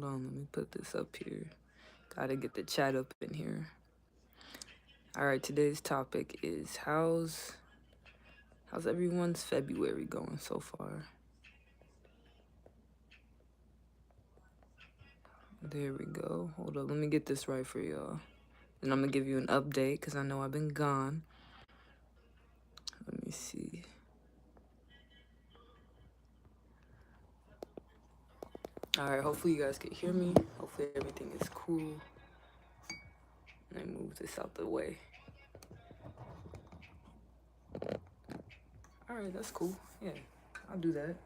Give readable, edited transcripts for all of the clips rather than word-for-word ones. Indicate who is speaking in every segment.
Speaker 1: Hold on, let me put this up here. Gotta get the chat up in here. All right, today's topic is how's everyone's February going so far? There we go. Hold up, let me get this right for y'all. And I'm gonna give you an update because I know I've been gone. Let me see. All right, hopefully you guys can hear me. Hopefully everything is cool. Let me move this out the way. All right, that's cool. Yeah, I'll do that.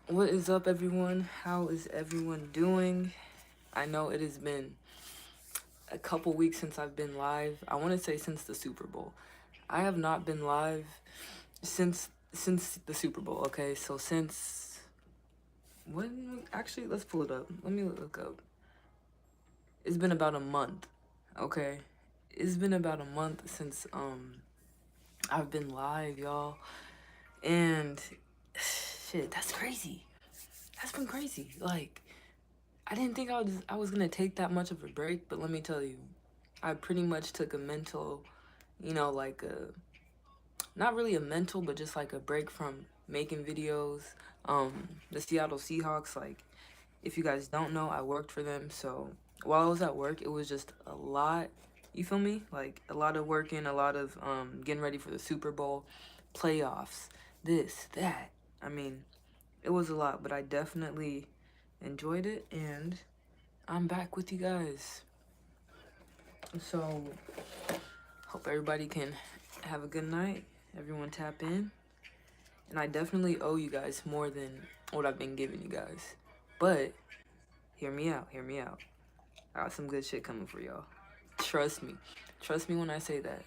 Speaker 1: What is up, everyone? How is everyone doing? I know it has been a couple weeks since I've been live. I want to say since the Super Bowl. I have not been live since the Super Bowl. Okay, so since when? Actually, let's pull it up. Let me look up. It's been about a month. Okay, it's been about a month since I've been live, y'all, and shit, that's crazy. That's been crazy. Like, I didn't think I was gonna take that much of a break, but let me tell you, I pretty much took a mental, like not really a mental, but just like a break from making videos. The Seattle Seahawks, like, if you guys don't know, I worked for them, so while I was at work, it was just a lot. You feel me? Like a lot of working, a lot of getting ready for the Super Bowl, playoffs, this, that. I mean, it was a lot, but I definitely enjoyed it, and I'm back with you guys. So, hope everybody can have a good night. Everyone tap in. And I definitely owe you guys more than what I've been giving you guys. But, hear me out, hear me out. I got some good shit coming for y'all. Trust me. Trust me when I say that.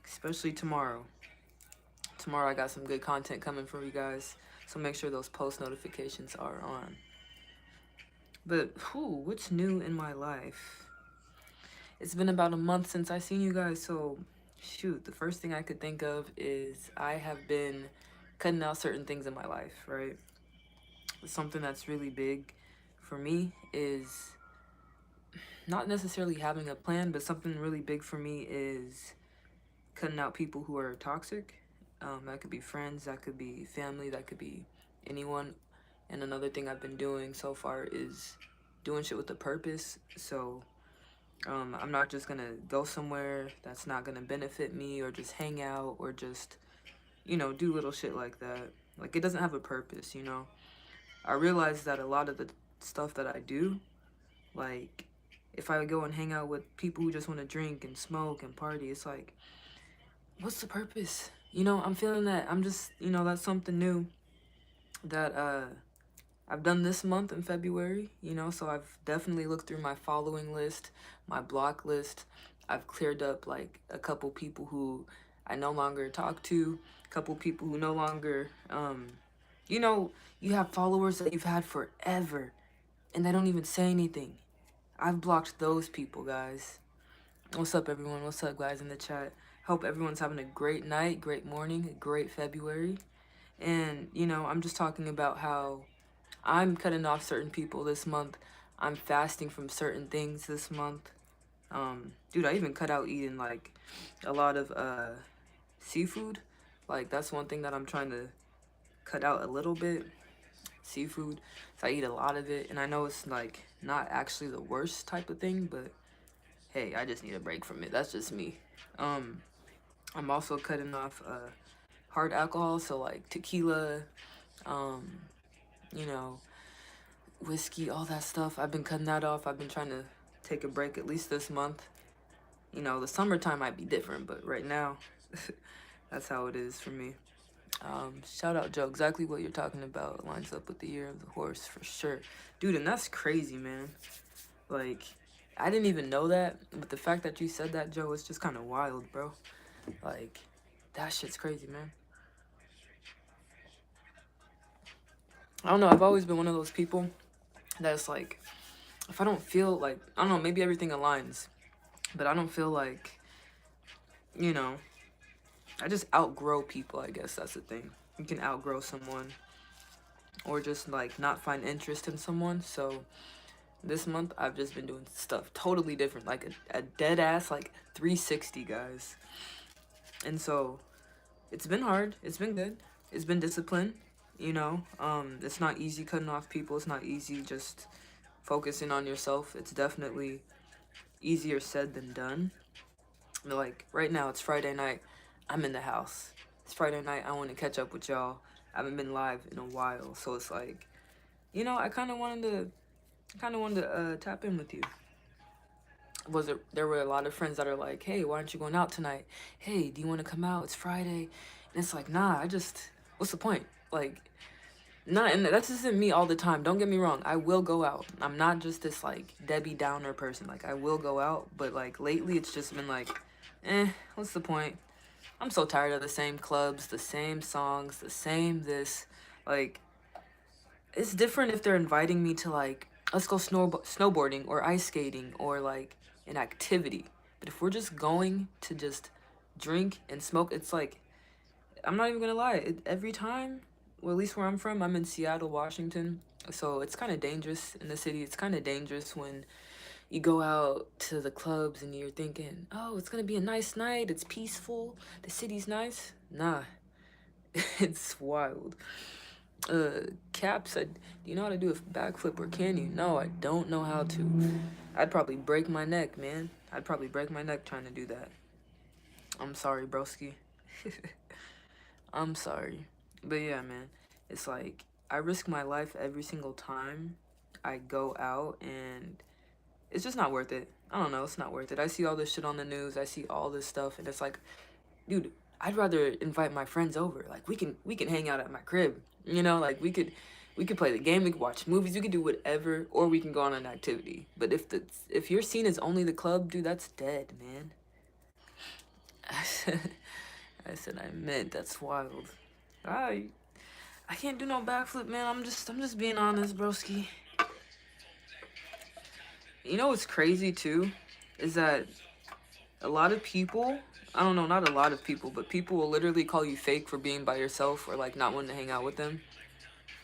Speaker 1: Especially tomorrow. Tomorrow I got some good content coming for you guys. So make sure those post notifications are on. But, what's new in my life? It's been about a month since I seen you guys, so shoot, the first thing I could think of is I have been cutting out certain things in my life, right? Something that's really big for me is not necessarily having a plan, but something really big for me is cutting out people who are toxic. That could be friends, that could be family, that could be anyone. And another thing I've been doing so far is doing shit with a purpose. So I'm not just gonna go somewhere that's not gonna benefit me, or just hang out, or just, do little shit like that. Like, it doesn't have a purpose, I realize that a lot of the stuff that I do, like, if I go and hang out with people who just want to drink and smoke and party, it's like, what's the purpose? I'm feeling that I'm just, that's something new that I've done this month in February, so I've definitely looked through my following list, my block list. I've cleared up like a couple people who I no longer talk to, a couple people who no longer, you have followers that you've had forever and they don't even say anything. I've blocked those people, guys. What's up, everyone? What's up, guys, in the chat? Hope everyone's having a great night, great morning, a great February. And, I'm just talking about how I'm cutting off certain people this month. I'm fasting from certain things this month. Dude, I even cut out eating like a lot of seafood. Like, that's one thing that I'm trying to cut out a little bit. Seafood. So I eat a lot of it, and I know it's like not actually the worst type of thing, but hey, I just need a break from it. That's just me. I'm also cutting off hard alcohol, so like tequila, um, you know, whiskey, all that stuff. I've been cutting that off. I've been trying to take a break at least this month. The summertime might be different, but right now, that's how it is for me. Shout out, Joe. Exactly what you're talking about lines up with the year of the horse for sure. Dude, and that's crazy, man. Like, I didn't even know that, but the fact that you said that, Joe, is just kind of wild, bro. Like, that shit's crazy, man. I don't know, I've always been one of those people that's like, if I don't feel like, I don't know, maybe everything aligns, but I don't feel like, I just outgrow people, I guess that's the thing. You can outgrow someone. or just like not find interest in someone. So this month I've just been doing stuff totally different, like a dead ass like 360, guys. And so it's been hard. It's been good. It's been discipline. It's not easy cutting off people. It's not easy just focusing on yourself. It's definitely easier said than done. Like right now, it's Friday night. I'm in the house. It's Friday night. I want to catch up with y'all. I haven't been live in a while, so it's like, I kind of wanted to tap in with you. There were a lot of friends that are like, hey, why aren't you going out tonight? Hey, do you want to come out? It's Friday. And it's like, nah, what's the point? Like, nah, and that's just me all the time. Don't get me wrong. I will go out. I'm not just this like Debbie Downer person. Like, I will go out, but like lately it's just been like, what's the point? I'm so tired of the same clubs, the same songs, the same this. Like, it's different if they're inviting me to like, let's go snowboarding or ice skating or like an activity. But if we're just going to just drink and smoke, it's like, I'm not even gonna lie. Every time, well, at least where I'm from, I'm in Seattle, Washington. So it's kind of dangerous in the city. It's kind of dangerous when you go out to the clubs and you're thinking, oh, it's gonna be a nice night. It's peaceful. The city's nice. Nah, it's wild. Cap said, do you know how to do a backflip or can you? No, I don't know how to. I'd probably break my neck, man. I'd probably break my neck trying to do that. I'm sorry, broski. I'm sorry. But yeah, man. It's like, I risk my life every single time I go out, and it's just not worth it. I don't know, it's not worth it. I see all this shit on the news. I see all this stuff, and it's like, dude, I'd rather invite my friends over. Like, we can hang out at my crib. Like we could play the game, we could watch movies, we could do whatever, or we can go on an activity. But if your scene is only the club, dude, that's dead, man. I said I meant that's wild. I can't do no backflip, man. I'm just being honest, broski. You know what's crazy too, is that a lot of people, I don't know, not a lot of people, but people will literally call you fake for being by yourself or like not wanting to hang out with them.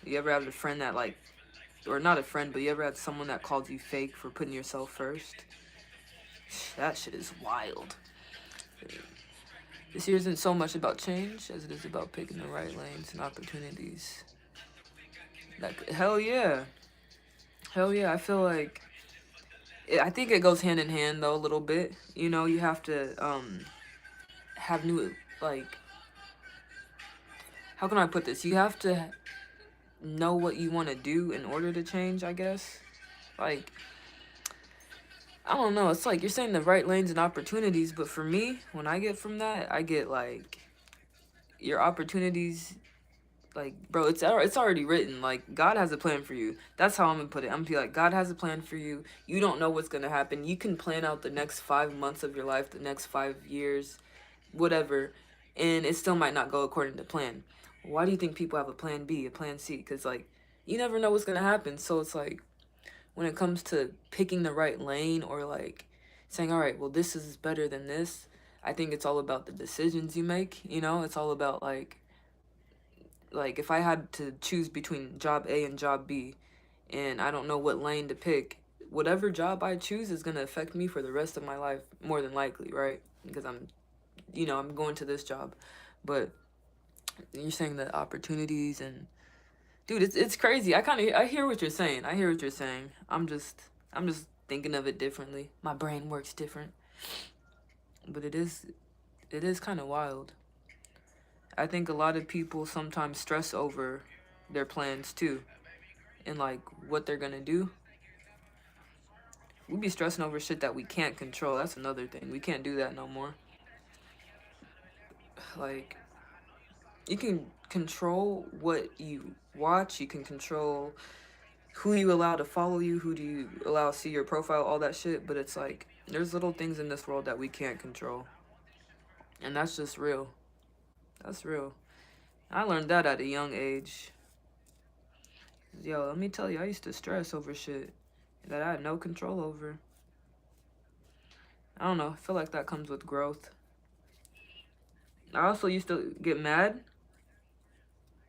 Speaker 1: You ever have a friend that like, or not a friend, but you ever had someone that called you fake for putting yourself first? That shit is wild. This year isn't so much about change as it is about picking the right lanes and opportunities. Like, hell yeah. Hell yeah. I feel like, I think it goes hand in hand though a little bit. You have to have new, like, how can I put this? You have to know what you want to do in order to change, I guess. Like, I don't know. It's like you're saying the right lanes and opportunities, but for me, when I get from that, I get like your opportunities. Like, bro, it's already written. Like, God has a plan for you. That's how I'm gonna put it. I'm gonna be like, God has a plan for you. You don't know what's gonna happen. You can plan out the next 5 months of your life, the next 5 years, whatever, and it still might not go according to plan. Why do you think people have a plan B, a plan C? Because like, you never know what's gonna happen. So it's like, when it comes to picking the right lane or like saying, all right, well, this is better than this, I think it's all about the decisions you make. It's all about like if I had to choose between job A and job B and I don't know what lane to pick, whatever job I choose is going to affect me for the rest of my life, more than likely, right? Because I'm going to this job. But you're saying the opportunities and dude, it's crazy. I hear what you're saying. I hear what you're saying. I'm just thinking of it differently. My brain works different. But it is kind of wild. I think a lot of people sometimes stress over their plans too, and like what they're gonna do. We be stressing over shit that we can't control. That's another thing. We can't do that no more. Like, you can control what you watch. You can control who you allow to follow you, who do you allow to see your profile, all that shit. But it's like, there's little things in this world that we can't control. And that's just real. That's real. I learned that at a young age. Yo, let me tell you, I used to stress over shit that I had no control over. I don't know, I feel like that comes with growth. I also used to get mad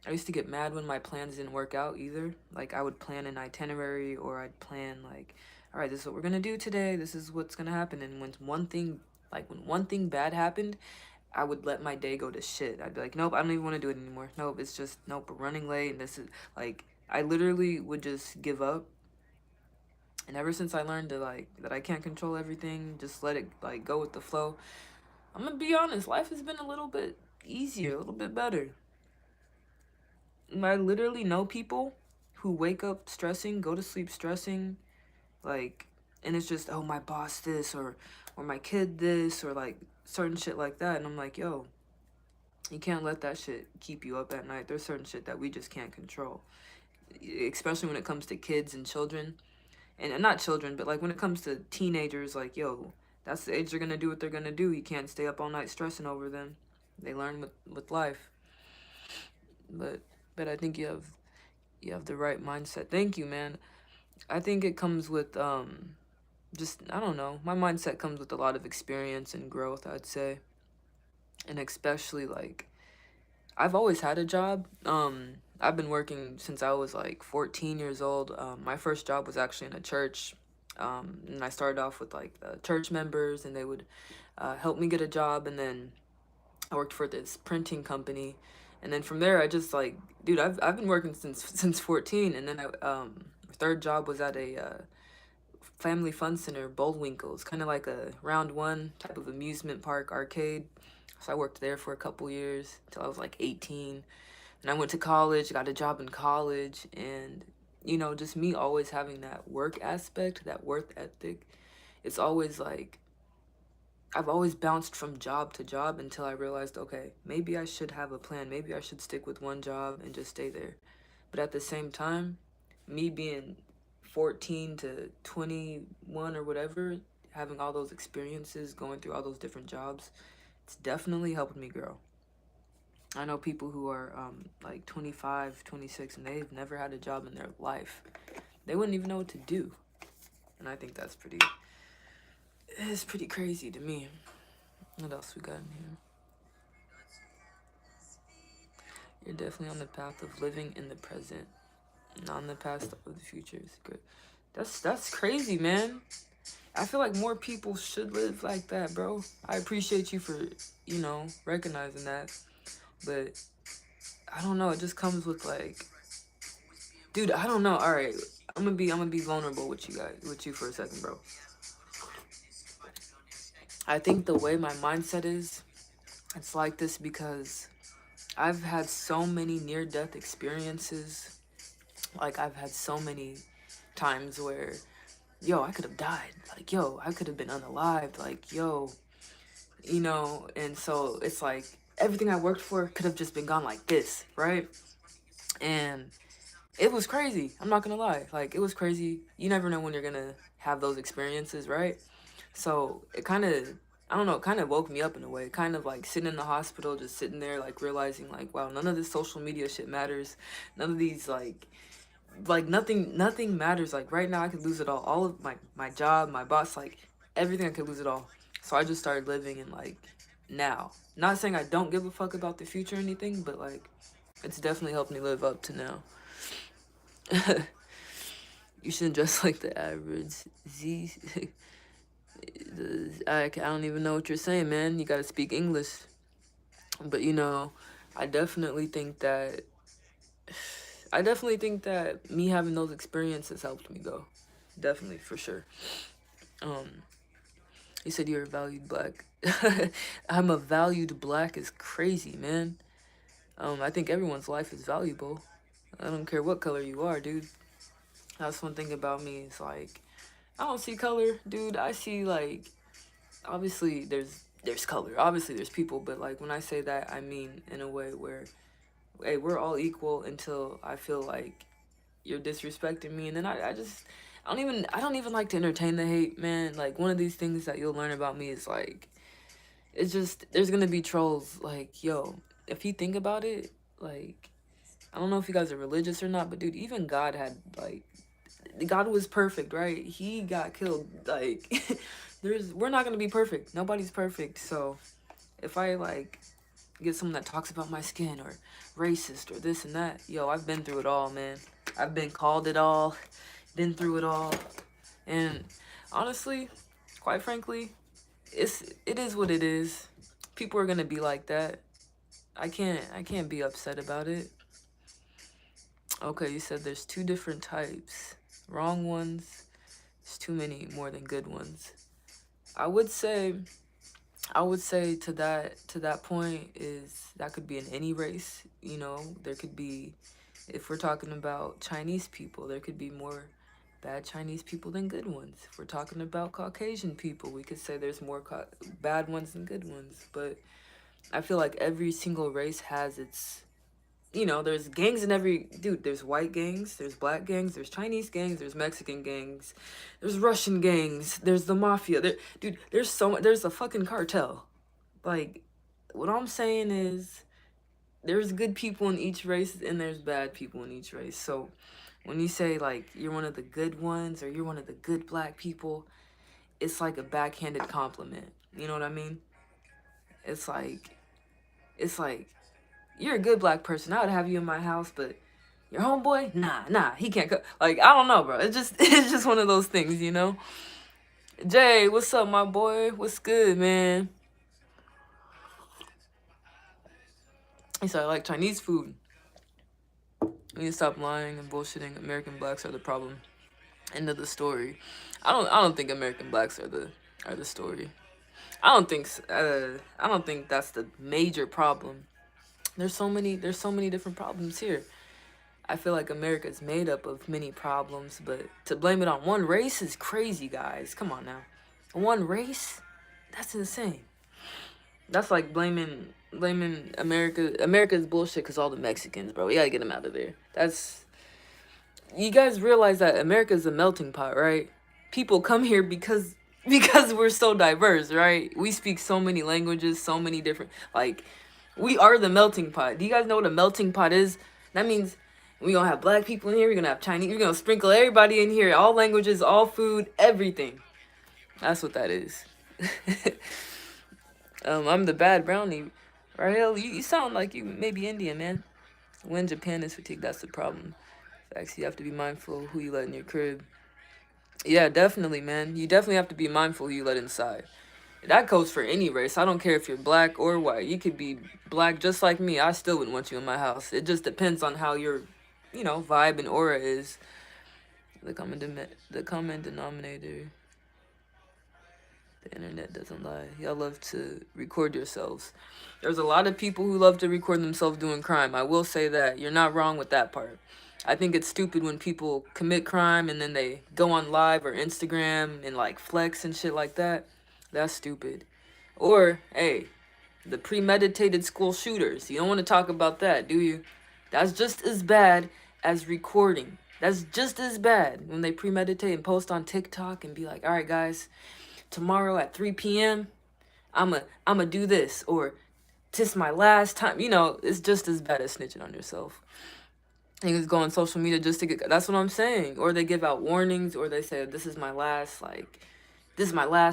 Speaker 1: I used to get mad when my plans didn't work out either. Like I would plan an itinerary, or I'd plan like, all right, this is what we're gonna do today. This is what's gonna happen. And when one thing bad happened, I would let my day go to shit. I'd be like, nope, I don't even want to do it anymore. Nope, it's just nope, we're running late, and this is like I literally would just give up. And ever since I learned to like that I can't control everything, just let it like go with the flow. I'm gonna be honest, life has been a little bit easier, a little bit better. I literally know people who wake up stressing, go to sleep stressing, like, and it's just, oh, my boss this, or my kid this, or like certain shit like that. And I'm like, yo, you can't let that shit keep you up at night. There's certain shit that we just can't control, especially when it comes to kids and children. And not children, but like when it comes to teenagers, like, yo, that's the age they're gonna do what they're gonna do. You can't stay up all night stressing over them. They learn with life. But I think you have the right mindset. Thank you, man. I think it comes with just, I don't know. My mindset comes with a lot of experience and growth, I'd say. And especially like I've always had a job. I've been working since I was like 14 years old. My first job was actually in a church. And I started off with like the church members, and they would help me get a job. And then I worked for this printing company. And then from there, I just like, dude, I've been working since 14. And then third job was at a family fun center, Bullwinkle. It's kind of like a round one type of amusement park arcade. So I worked there for a couple years until I was like 18. And I went to college, got a job in college, and just me always having that work aspect, that work ethic. It's always like I've always bounced from job to job until I realized, okay, maybe I should have a plan. Maybe I should stick with one job and just stay there. But at the same time, me being 14 to 21 or whatever, having all those experiences, going through all those different jobs, it's definitely helped me grow. I know people who are like 25, 26, and they've never had a job in their life. They wouldn't even know what to do. And I think it's pretty crazy to me. What else we got in here? You're definitely on the path of living in the present, not on the past of the future. It's good. That's crazy, man. I feel like more people should live like that, bro. I appreciate you for, recognizing that. But I don't know, it just comes with like, dude, I don't know. All right, I'm gonna be vulnerable with you for a second, bro. I think the way my mindset is, it's like this because I've had so many near-death experiences. Like I've had so many times where, yo, I could have died. Like, yo, I could have been unalived. Like, yo, and so it's like everything I worked for could have just been gone like this, right? And it was crazy. I'm not gonna lie. Like, it was crazy. You never know when you're gonna have those experiences, right? So it kind of, I don't know, it kind of woke me up in a way. Kind of like sitting in the hospital, just sitting there, like realizing, like, wow, none of this social media shit matters. None of these, like nothing matters. Like right now, I could lose it all. All of my job, my boss, like everything, I could lose it all. So I just started living in like now. Not saying I don't give a fuck about the future or anything, but like it's definitely helped me live up to now. You shouldn't dress like the average Z. I don't even know what you're saying, man. You gotta speak English. But I definitely think that me having those experiences helped me go. Definitely, for sure. You said you're a valued black. I'm a valued black is crazy, man. I think everyone's life is valuable. I don't care what color you are, dude. That's one thing about me. It's like I don't see color, dude. I see like obviously there's color. Obviously there's people, but like when I say that, I mean in a way where hey, we're all equal until I feel like you're disrespecting me, and then I don't even like to entertain the hate, man. Like one of these things that you'll learn about me is like it's just there's gonna be trolls. Like, yo, if you think about it, like I don't know if you guys are religious or not, but dude, even God had like God was perfect, right? He got killed. Like we're not gonna be perfect. Nobody's perfect. So if I like get someone that talks about my skin or racist or this and that. Yo, I've been through it all, man. I've been called it all, been through it all. And honestly, quite frankly, it is what it is. People are gonna be like that. I can't be upset about it. Okay, you said there's two different types. Wrong ones. There's too many more than good ones. I would say to that point is that could be in any race. You know, there could be, if we're talking about Chinese people, there could be more bad Chinese people than good ones. If we're talking about Caucasian people, we could say there's more bad ones than good ones. But I feel like every single race has its, there's gangs in every, dude, there's white gangs, there's black gangs, there's Chinese gangs, there's Mexican gangs, there's Russian gangs, there's the mafia. Dude, there's a fucking cartel. Like, what I'm saying is there's good people in each race and there's bad people in each race. So when you say like you're one of the good ones or you're one of the good black people, it's like a backhanded compliment. You know what I mean? It's like you're a good black person. I would have you in my house, but your homeboy, nah, he can't go. Like, I don't know, bro. It's just one of those things, you know. Jay, what's up, my boy? What's good, man? He said I like Chinese food. We need to stop lying and bullshitting. American blacks are the problem. End of the story. I don't think American blacks are the story. I don't think that's the major problem. There's so many different problems here. I feel like America's made up of many problems, but to blame it on one race is crazy, guys. Come on now. One race? That's insane. That's like blaming America's bullshit because all the Mexicans, bro. We gotta get them out of there. You guys realize that America's a melting pot, right? People come here because we're so diverse, right? We speak so many languages, so many different, like, we are the melting pot. Do you guys know what a melting pot is? That means we're gonna have black people in here, we're gonna have Chinese, we're gonna sprinkle everybody in here, all languages, all food, everything. That's what that is. I'm the bad brownie. Rahel, you sound like you may be Indian, man. When Japan is fatigued, that's the problem. Facts, you have to be mindful of who you let in your crib. Yeah, definitely, man. You definitely have to be mindful who you let inside. That goes for any race. I don't care if you're black or white. You could be black just like me. I still wouldn't want you in my house. It just depends on how your, vibe and aura is. The common denominator. The internet doesn't lie. Y'all love to record yourselves. There's a lot of people who love to record themselves doing crime. I will say that. You're not wrong with that part. I think it's stupid when people commit crime and then they go on live or Instagram and like flex and shit like that. That's stupid. Or, hey, the premeditated school shooters. You don't want to talk about that, do you? That's just as bad as recording. That's just as bad when they premeditate and post on TikTok and be like, all right, guys, tomorrow at 3 p.m., I'ma do this. Or, this my last time. It's just as bad as snitching on yourself. Niggas go on social media just to get, that's what I'm saying. Or they give out warnings, or they say, this is my last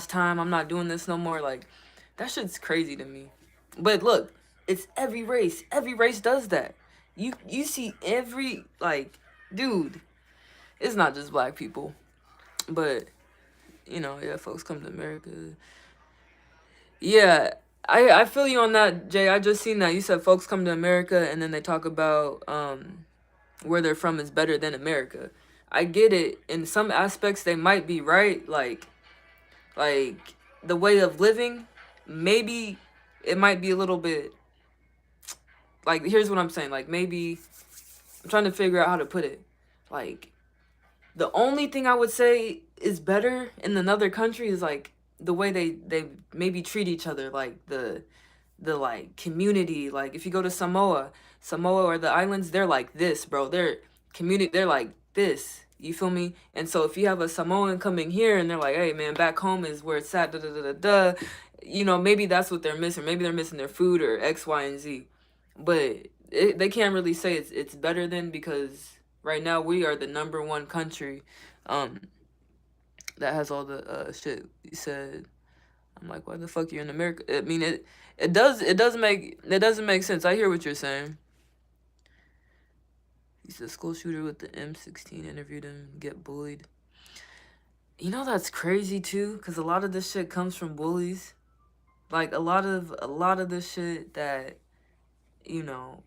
Speaker 1: time, I'm not doing this no more. Like, that shit's crazy to me. But look, it's every race. Every race does that. You see every, like, dude, it's not just black people. But, yeah, folks come to America. Yeah, I feel you on that, Jay. I just seen that. You said folks come to America and then they talk about, where they're from is better than America. I get it. In some aspects, they might be right. Like the way of living, maybe it might be a little bit, like, here's what I'm saying. Like, maybe, I'm trying to figure out how to put it. Like, the only thing I would say is better in another country is, like, the way they maybe treat each other. Like, the like, community. Like, if you go to Samoa or the islands, they're like this, bro. They're like this. You feel me? And so if you have a Samoan coming here and they're like, hey, man, back home is where it's at, maybe that's what they're missing. Maybe they're missing their food or X, Y, and Z. But they can't really say it's better than, because right now we are the #1 country that has all the shit you said. I'm like, why the fuck you in America? I mean, it doesn't make sense. I hear what you're saying. He's a school shooter with the M16 interviewed him, get bullied. You know that's crazy too, because a lot of this shit comes from bullies. Like a lot of this shit that, you know,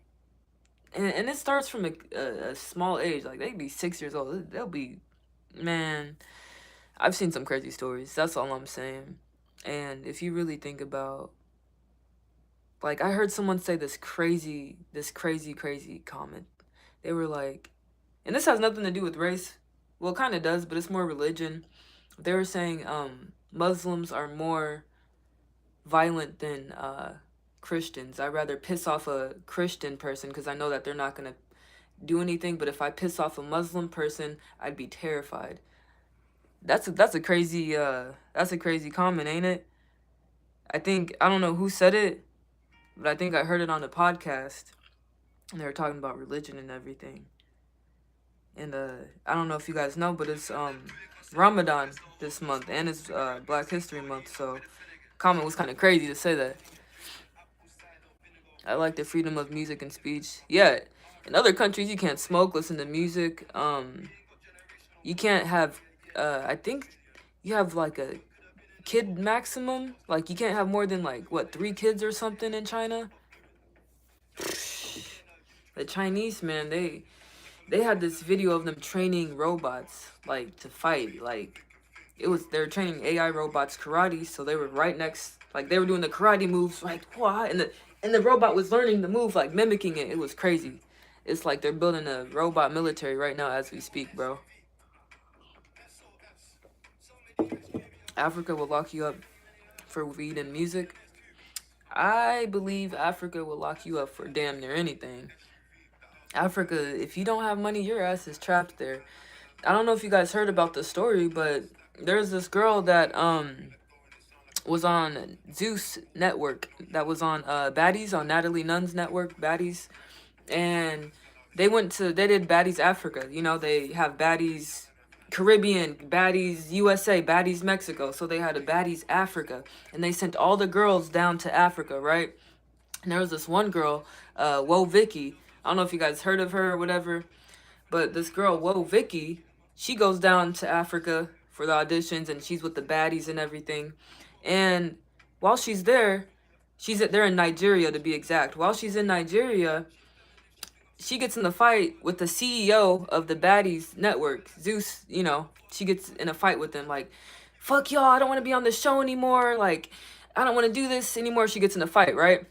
Speaker 1: and it starts from a small age. Like they be 6 years old. They'll be, man. I've seen some crazy stories. That's all I'm saying. And if you really think about, like, I heard someone say crazy comment. They were like, and this has nothing to do with race. Well, it kind of does, but it's more religion. They were saying Muslims are more violent than Christians. I'd rather piss off a Christian person because I know that they're not going to do anything. But if I piss off a Muslim person, I'd be terrified. That's a crazy comment, ain't it? I don't know who said it, but I think I heard it on the podcast, and they were talking about religion and everything. And I don't know if you guys know, but it's Ramadan this month, and it's Black History Month, so comment was kind of crazy to say that. I like the freedom of music and speech. Yeah, in other countries you can't smoke, listen to music. You can't have. I think you have like a kid maximum. Like you can't have more than like what 3 kids or something in China. The Chinese, man, they had this video of them training robots like to fight. Like they were training AI robots karate, so they were right next, like they were doing the karate moves, like what, and the robot was learning the move, like mimicking it. It was crazy. It's like they're building a robot military right now as we speak, bro. Africa will lock you up for weed and music. I believe Africa will lock you up for damn near anything. Africa, if you don't have money, your ass is trapped there. I don't know if you guys heard about the story, but there's this girl that was on Zeus Network, that was on Baddies, on Natalie Nunn's network, Baddies, and they did Baddies Africa. You know, they have Baddies Caribbean, Baddies USA, Baddies Mexico, so they had a Baddies Africa, and they sent all the girls down to Africa, right? And there was this one girl, Whoa Vicky. I don't know if you guys heard of her or whatever, but this girl, Whoa Vicky, she goes down to Africa for the auditions, and she's with the baddies and everything. And while she's there, they're in Nigeria to be exact. While she's in Nigeria, she gets in a fight with the CEO of the Baddies Network, Zeus. You know, she gets in a fight with him, like, fuck y'all, I don't want to be on the show anymore. Like, I don't want to do this anymore. She gets in a fight, right?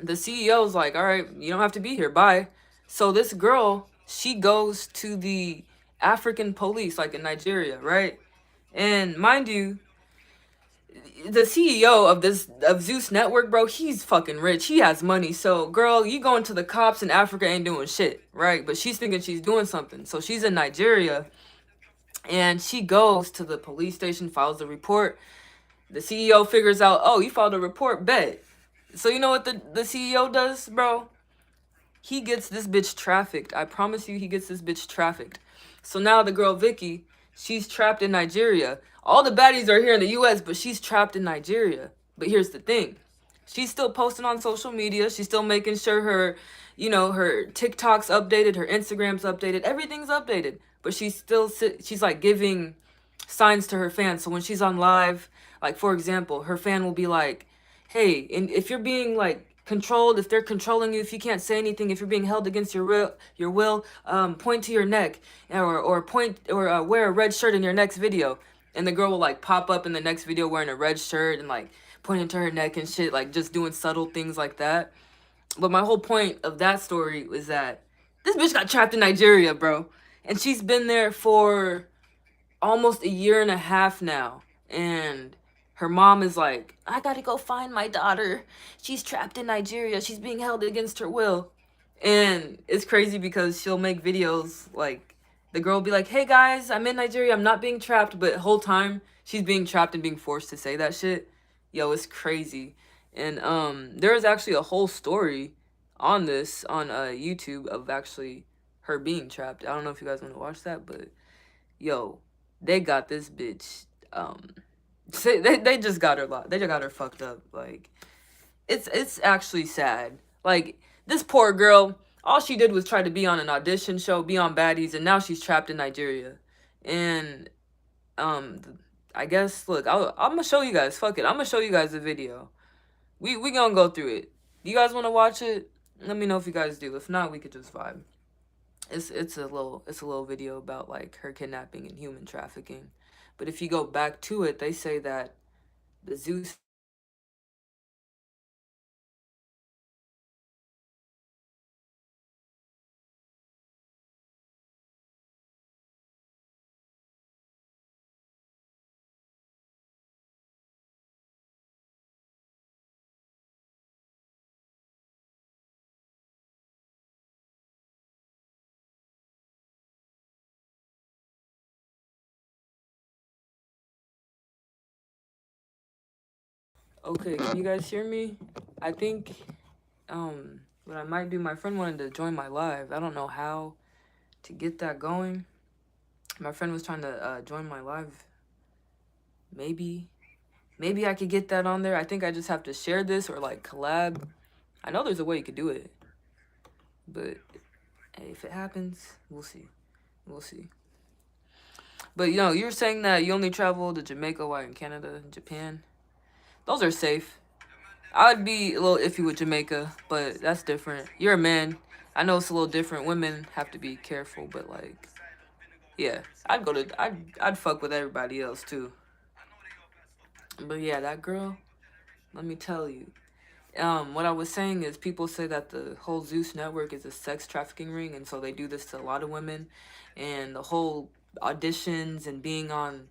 Speaker 1: The CEO's like, all right, you don't have to be here. Bye. So this girl, she goes to the African police, like in Nigeria, right? And mind you, the CEO of Zeus Network, bro, he's fucking rich. He has money. So, girl, you going to the cops in Africa ain't doing shit, right? But she's thinking she's doing something. So she's in Nigeria, and she goes to the police station, files a report. The CEO figures out, oh, you filed a report, bet. So you know what the CEO does, bro? He gets this bitch trafficked. I promise you, he gets this bitch trafficked. So now the girl Vicky, she's trapped in Nigeria. All the baddies are here in the US, but she's trapped in Nigeria. But here's the thing. She's still posting on social media. She's still making sure her, her TikTok's updated, her Instagram's updated, everything's updated. But she's like giving signs to her fans. So when she's on live, like for example, her fan will be like, hey, and if you're being like controlled, if they're controlling you, if you can't say anything, if you're being held against your will, point to your neck, or point, or wear a red shirt in your next video. And the girl will like pop up in the next video wearing a red shirt and like pointing to her neck and shit, like just doing subtle things like that. But my whole point of that story was that this bitch got trapped in Nigeria, bro. And she's been there for almost a year and a half now. And her mom is like, I gotta go find my daughter. She's trapped in Nigeria. She's being held against her will. And it's crazy because she'll make videos like, the girl will be like, hey guys, I'm in Nigeria. I'm not being trapped. But the whole time, she's being trapped and being forced to say that shit. Yo, it's crazy. And there is actually a whole story on this on YouTube of actually her being trapped. I don't know if you guys want to watch that, but yo, they got this bitch They just got her they just got her fucked up. Like it's actually sad. Like this poor girl, all she did was try to be on an audition show, be on Baddies, and now she's trapped in Nigeria. And um, I guess look, I'm gonna show you guys. Fuck it, I'm gonna show you guys the video. We gonna go through it. You guys want to watch it? Let me know if you guys do. If not, we could just vibe. It's a little video about like her kidnapping and human trafficking. But if you go back to it, they say that the Zeus. Okay, can you guys hear me? I think what I might do. My friend wanted to join my live. I don't know how to get that going. My friend was trying to join my live. Maybe I could get that on there. I think I just have to share this or like collab. I know there's a way you could do it, but hey, if it happens, we'll see. We'll see. But you know, you're saying that you only travel to Jamaica while in Canada and Japan. Those are safe. I would be a little iffy with Jamaica, but that's different. You're a man. I know it's a little different. Women have to be careful, but like, yeah, I'd fuck with everybody else too. But yeah, that girl, let me tell you. What I was saying is people say that the whole Zeus network is a sex trafficking ring, and so they do this to a lot of women, and the whole auditions and being on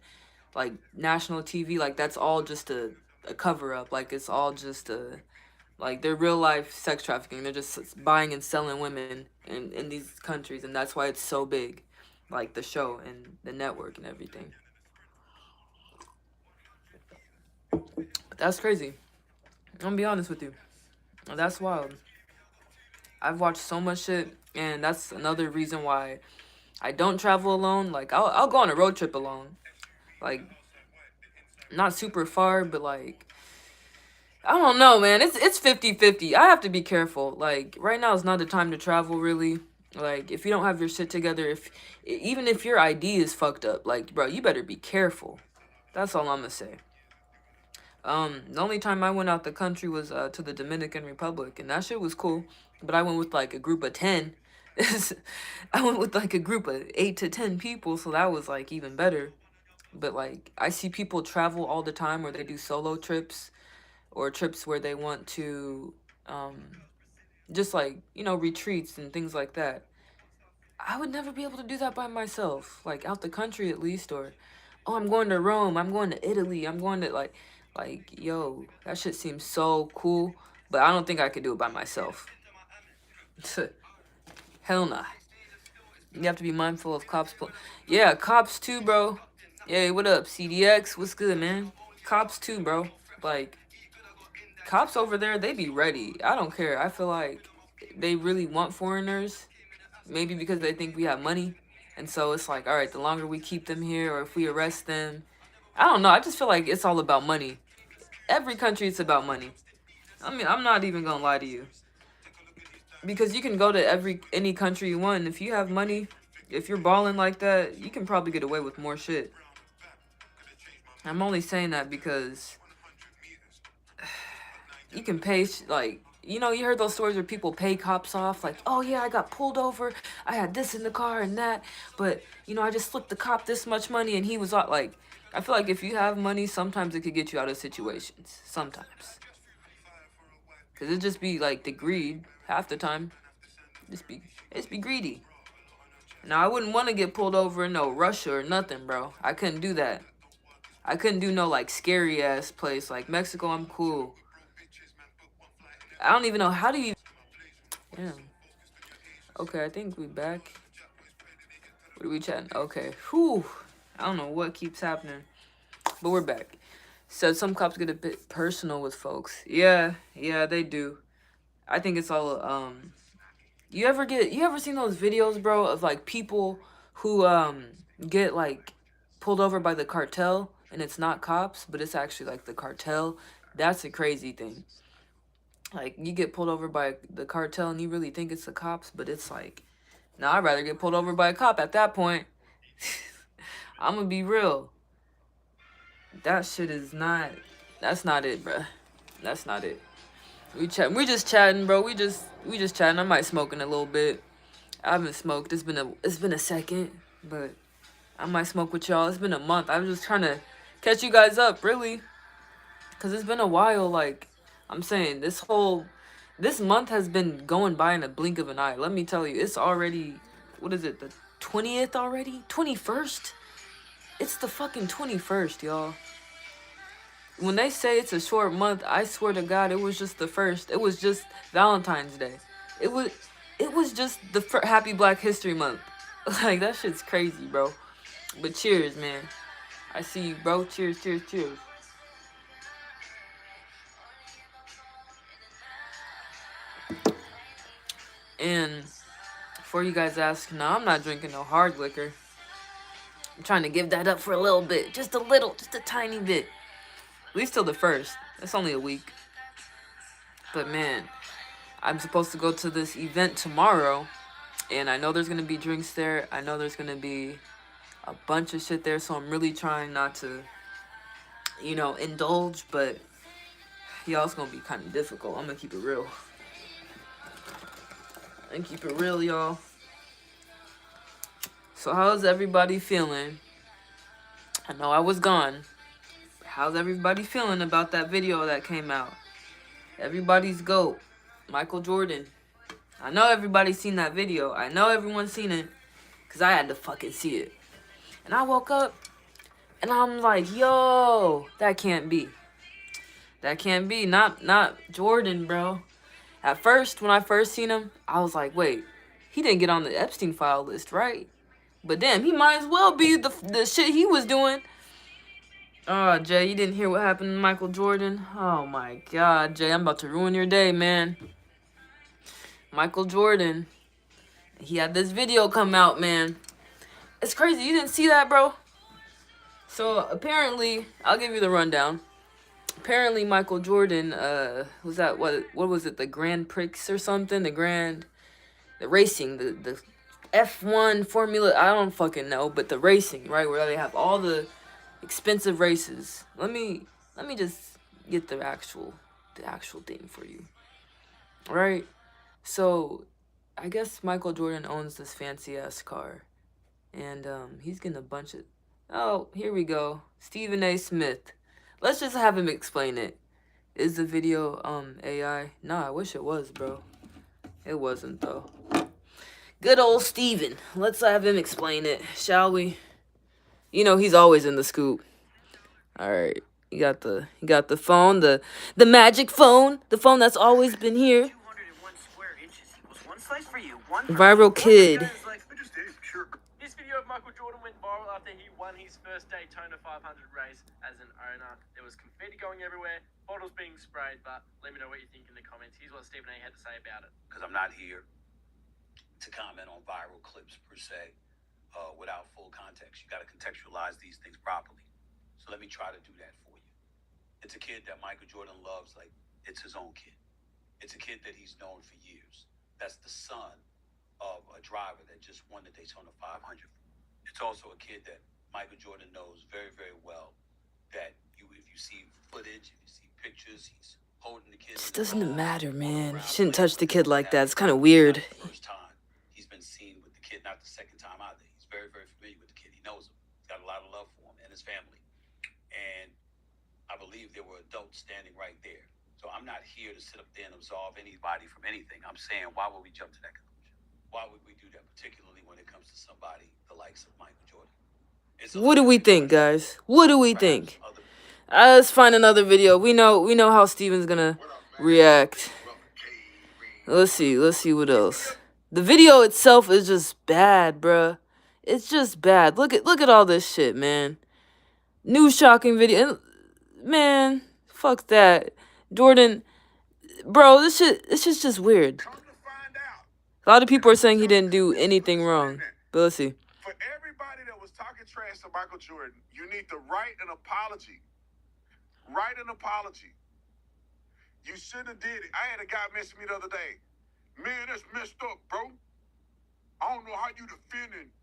Speaker 1: like national TV, like that's all just a cover up. Like it's all just a like they're real life sex trafficking. They're just buying and selling women in these countries, and that's why it's so big, like the show and the network and everything. But that's crazy. I'm gonna be honest with you. That's wild. I've watched so much shit, and that's another reason why I don't travel alone. Like I'll go on a road trip alone, like not super far, but like I don't know, man. It's 50-50. I have to be careful. Like right now is not the time to travel really. Like if you don't have your shit together, if even if your ID is fucked up, like bro, you better be careful. That's all I'm gonna say. The only time I went out the country was to the Dominican Republic, and that shit was cool. But I went with like a group of 10. I went with like a group of 8 to 10 people, so that was like even better. But like I see people travel all the time where they do solo trips or trips where they want to just like, you know, retreats and things like that. I would never be able to do that by myself, like out the country at least, or oh, I'm going to Rome, I'm going to Italy, I'm going to like yo, that shit seems so cool, but I don't think I could do it by myself. Hell nah. You have to be mindful of cops. Yeah, cops too, bro. Hey, what up, CDX? What's good, man? Cops too, bro. Like cops over there, they be ready. I don't care. I feel like they really want foreigners, maybe because they think we have money. And so it's like, all right, the longer we keep them here or if we arrest them, I don't know. I just feel like it's all about money. Every country, it's about money. I mean, I'm not even gonna lie to you. Because you can go to any country you want, and if you have money, if you're balling like that, you can probably get away with more shit. I'm only saying that because you can pay like you know, you heard those stories where people pay cops off, like, oh yeah, I got pulled over, I had this in the car and that, but you know, I just slipped the cop this much money and he was like, I feel like if you have money, sometimes it could get you out of situations, sometimes, cause it just be like the greed half the time, just be greedy. Now I wouldn't want to get pulled over in no Russia or nothing, bro. I couldn't do that. I couldn't do no like scary ass place like Mexico. I'm cool. I don't even know how do you. Yeah. Okay, I think we back. What are we chatting? Okay. Whew. I don't know what keeps happening, but we're back. Said some cops get a bit personal with folks. Yeah, they do. I think it's all you ever seen those videos, bro, of like people who get like pulled over by the cartel and it's not cops, but it's actually like the cartel. That's a crazy thing. Like, you get pulled over by the cartel and you really think it's the cops, but it's like, nah, I'd rather get pulled over by a cop at that point. I'm gonna be real. That shit is not, that's not it, bruh. That's not it. We just chatting, bro. We just chatting. I might smoke in a little bit. I haven't smoked. It's been a second, but I might smoke with y'all. It's been a month. I was just trying to catch you guys up, really, cause it's been a while. Like, I'm saying, this month has been going by in a blink of an eye. Let me tell you, it's already, what is it, the 20th already? 21st? It's the fucking 21st, y'all. When they say it's a short month, I swear to God, it was just the first. It was just Valentine's Day. It was just the Happy Black History Month. Like, that shit's crazy, bro. But cheers, man. I see you, bro. Cheers, cheers, cheers. And before you guys ask, no, I'm not drinking no hard liquor. I'm trying to give that up for a little bit. Just a little, just a tiny bit. At least till the 1st. That's only a week. But man, I'm supposed to go to this event tomorrow. And I know there's going to be drinks there. I know there's going to be a bunch of shit there. So I'm really trying not to, indulge. But y'all, it's going to be kind of difficult. I'm going to keep it real. And keep it real, y'all. So how's everybody feeling? I know I was gone. How's everybody feeling about that video that came out? Everybody's GOAT, Michael Jordan. I know everybody's seen that video. I know everyone's seen it, because I had to fucking see it. And I woke up, and I'm like, yo, that can't be. That can't be. Not Jordan, bro. At first, when I first seen him, I was like, wait, he didn't get on the Epstein file list, right? But damn, he might as well be the shit he was doing. Oh, Jay, you didn't hear what happened to Michael Jordan? Oh, my God, Jay, I'm about to ruin your day, man. Michael Jordan, he had this video come out, man. It's crazy. You didn't see that, bro? So, apparently, I'll give you the rundown. Apparently, Michael Jordan, was that, what was it, the Grand Prix or something? The racing, the F1 Formula, I don't fucking know, but the racing, right, where they have all the expensive races. Let me just get the actual thing for you. All right? So, I guess Michael Jordan owns this fancy-ass car. And he's getting a bunch of... Oh, here we go. Stephen A. Smith. Let's just have him explain it. Is the video AI? Nah, I wish it was, bro. It wasn't, though. Good old Steven. Let's have him explain it, shall we? You know, he's always in the scoop. All right. You got the phone, the magic phone, the phone that's always been here. Viral kid.
Speaker 2: This video of Michael Jordan went viral after he won his first Daytona 500 race as an owner. There was confetti going everywhere, bottles being sprayed, but let me know what you think in the comments. Here's what Stephen A. had to say about it.
Speaker 3: Because I'm not here to comment on viral clips per se without full context. You got to contextualize these things properly. So let me try to do that for you. It's a kid that Michael Jordan loves like it's his own kid. It's a kid that he's known for years. That's the son of a driver that just won the Daytona 500. It's also a kid that Michael Jordan knows very, very well. That if you see footage, if you see pictures, he's holding the kid.
Speaker 1: This doesn't matter, man. You shouldn't touch the kid like that. It's kind of weird.
Speaker 3: First time he's been seen with the kid, not the second time either. He's very, very familiar with the kid. He knows him. He's got a lot of love for him and his family. And I believe there were adults standing right there. So I'm not here to sit up there and absolve anybody from anything. I'm saying, why would we jump to that conclusion? Why would we do that, particularly when it comes to somebody the likes of Michael Jordan?
Speaker 1: What do we think, guys? What do we think? Let's find another video. We know how Steven's gonna react. Let's see what else. The video itself is just bad, bruh. It's just bad. Look at all this shit, man. New shocking video. Man, fuck that. Jordan, bro, this shit's just weird. A lot of people are saying he didn't do anything wrong. But let's see.
Speaker 4: For everybody that was talking trash to Michael Jordan, you need to write an apology. Write an apology. You shouldn't have did it. I had a guy message me the other day. Man, that's messed up, bro. I don't know how you defending.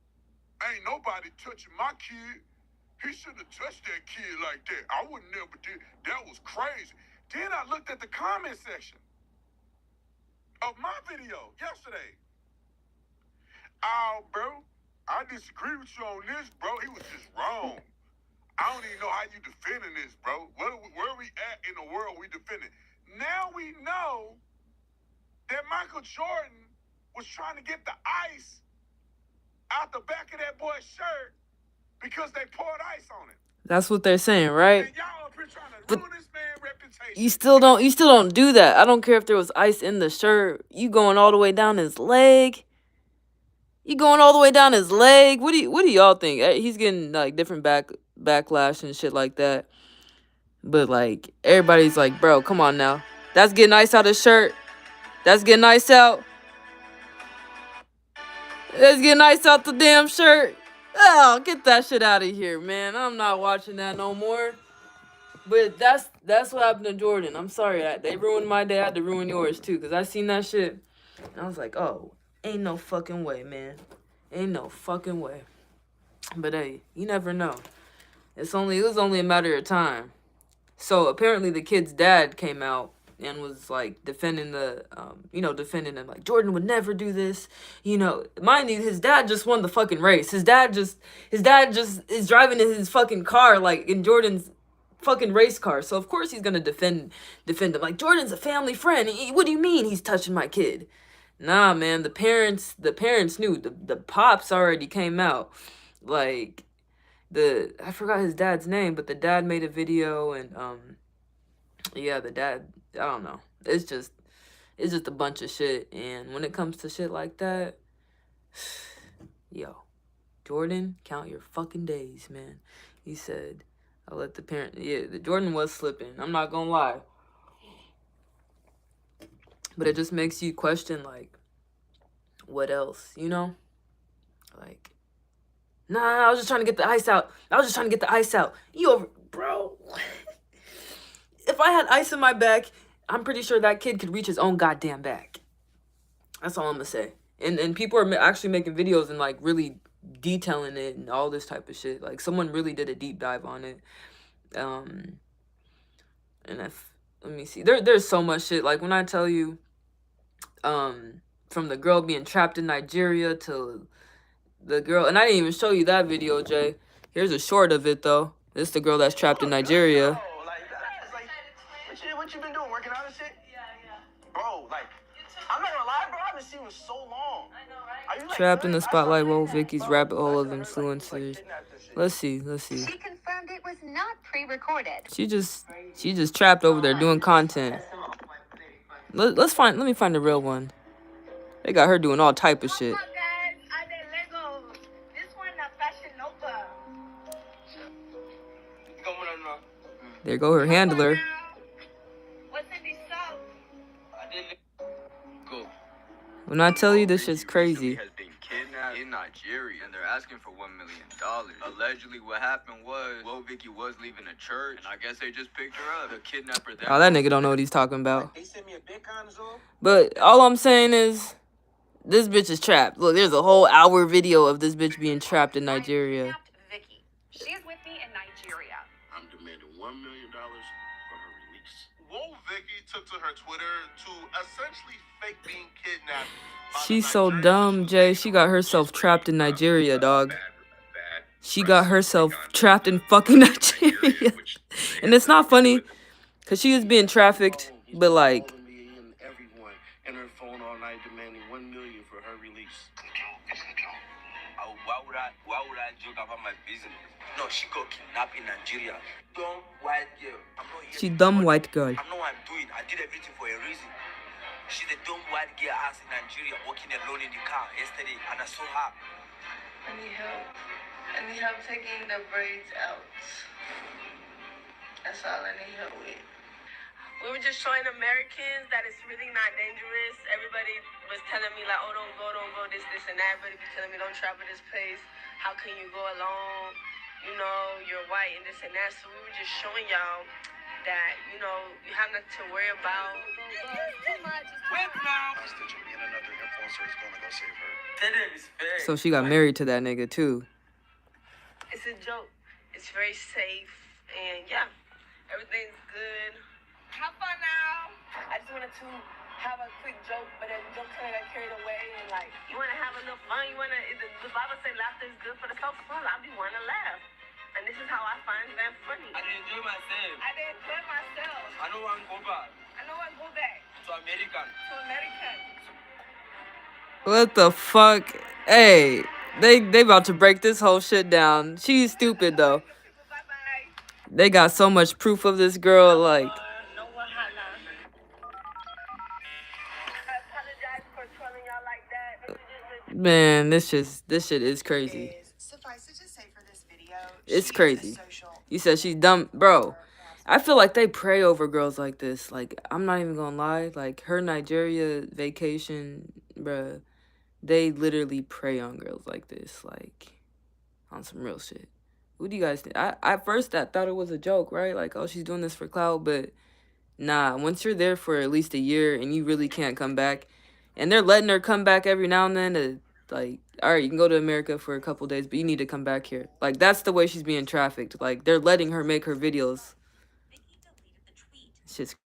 Speaker 4: Ain't nobody touching my kid. He shouldn't have touched that kid like that. I would never did. That was crazy. Then I looked at the comment section of my video yesterday. Oh, bro, I disagree with you on this, bro. He was just wrong. I don't even know how you defending this, bro. Where are we at in the world we defending? Now we know that Michael Jordan was trying to get the ice out the back of that boy's shirt because they poured ice on it.
Speaker 1: That's what they're saying, right?
Speaker 4: And y'all up here trying to ruin this man's reputation.
Speaker 1: You still don't do that. I don't care if there was ice in the shirt. You going all the way down his leg. You going all the way down his leg. What do y'all think? He's getting like different backlash and shit like that. But like everybody's like, bro, come on now. That's getting ice out his shirt. That's getting ice out. That's getting ice out the damn shirt. Oh, get that shit out of here, man. I'm not watching that no more. But that's what happened to Jordan. I'm sorry. They ruined my day. I had to ruin yours too. Because I seen that shit. And I was like, oh, ain't no fucking way, man. Ain't no fucking way. But hey, you never know. It was only a matter of time. So apparently the kid's dad came out and was like defending defending him. Like, Jordan would never do this. Mind you, his dad just won the fucking race. His dad just is driving in his fucking car, like in Jordan's fucking race car. So of course he's gonna defend him. Like, Jordan's a family friend. What do you mean he's touching my kid? Nah, man. The parents knew. The pops already came out. Like, I forgot his dad's name, but the dad made a video and yeah, the dad, I don't know. It's just a bunch of shit. And when it comes to shit like that, yo, Jordan, count your fucking days, man. He said, I'll let the parent, the Jordan was slipping. I'm not gonna lie. But it just makes you question, like, what else, Like, nah, I was just trying to get the ice out. You over, bro. If I had ice in my back, I'm pretty sure that kid could reach his own goddamn back. That's all I'm gonna say. And people are actually making videos and like really detailing it and all this type of shit. Like, someone really did a deep dive on it. And let me see. There's so much shit. Like, when I tell you, from the girl being trapped in Nigeria to the girl, and I didn't even show you that video, Jay. Here's a short of it though. This is the girl that's trapped in Nigeria.
Speaker 5: What you been doing? Working out and shit? Yeah. Bro, like, I'm not gonna lie, bro. I haven't seen you in so long. I know, right? Are you, like,
Speaker 1: Trapped in the spotlight, Woe Vicky's rabbit hole of influencers. Let's see.
Speaker 6: She confirmed it was not pre-recorded.
Speaker 1: She just trapped over there doing content. Let me find the real one. They got her doing all type of shit. There go her handler. When I tell you this shit's crazy.
Speaker 7: Has been kidnapped in Nigeria, and they're asking for $1 million. Allegedly, what happened was, Lil Vicky was leaving a church, and I guess they just picked her up. The kidnapper.
Speaker 1: Oh, that nigga don't know what he's talking about. But all I'm saying is, this bitch is trapped. Look, there's a whole hour video of this bitch being trapped in Nigeria.
Speaker 6: Vicky. She is with me in Nigeria.
Speaker 4: I'm demanding $1 million for her release. Whoa, Vicky took to her Twitter to essentially fake being kidnapped.
Speaker 1: She's so dumb, Jay. She got herself trapped in Nigeria, dog. She got herself trapped in fucking Nigeria. And it's not funny, because she is being trafficked, but like...
Speaker 5: And her phone all night demanding $1 million for her release.
Speaker 3: Why would I joke about my business? No, she got kidnapped in Nigeria. Dumb white girl.
Speaker 1: She dumb white girl.
Speaker 3: I know what I'm doing. I did everything for a reason. She's a dumb white girl ass in Nigeria walking alone in the car yesterday, and I saw her.
Speaker 8: I need help. I need help taking the braids out. That's all I need help with. We were just showing Americans that it's really not dangerous. Everybody was telling me like, oh, don't go, this and that. Everybody be telling me don't travel this place. how can you go along? You know, you're white and this and that. So we were just showing y'all that, you know, you have nothing to worry about. Too much.
Speaker 5: Wait now. Hostage and another influencer is gonna go save her.
Speaker 2: That is fair.
Speaker 1: So she got married to that nigga too.
Speaker 8: It's a joke. It's very safe. And yeah, everything's good. Have fun now. I just wanted to have a quick joke, but then the joke kind of got carried away. And like, you want to have a little fun. You want to, the Bible says laughter is good for the soul. So I be wanting to laugh. And this is how I find them funny.
Speaker 2: I did enjoy myself.
Speaker 8: I did enjoy myself.
Speaker 2: I don't want to go back
Speaker 8: I know I go back
Speaker 2: to American.
Speaker 8: to American.
Speaker 1: What the fuck? Hey, they about to break this whole shit down. She's stupid though.
Speaker 8: Bye-bye.
Speaker 1: They got so much proof of this girl, like,
Speaker 8: No one holla. I apologize for trolling y'all like that.
Speaker 1: man, this shit is crazy.
Speaker 9: Suffice it to say for this video,
Speaker 1: It's
Speaker 9: she is a
Speaker 1: crazy.
Speaker 9: social
Speaker 1: You said she's dumb, bro. I feel like they prey over girls like this. Like, I'm not even gonna lie. Like, her Nigeria vacation, bruh, they literally prey on girls like this. Like, on some real shit. What do you guys think? At first, I thought it was a joke, right? Like, oh, she's doing this for clout. But, nah, once you're there for at least a year and you really can't come back, and they're letting her come back every now and then to, like, all right, you can go to America for a couple days, but you need to come back here. Like, that's the way she's being trafficked. Like, they're letting her make her videos. It's just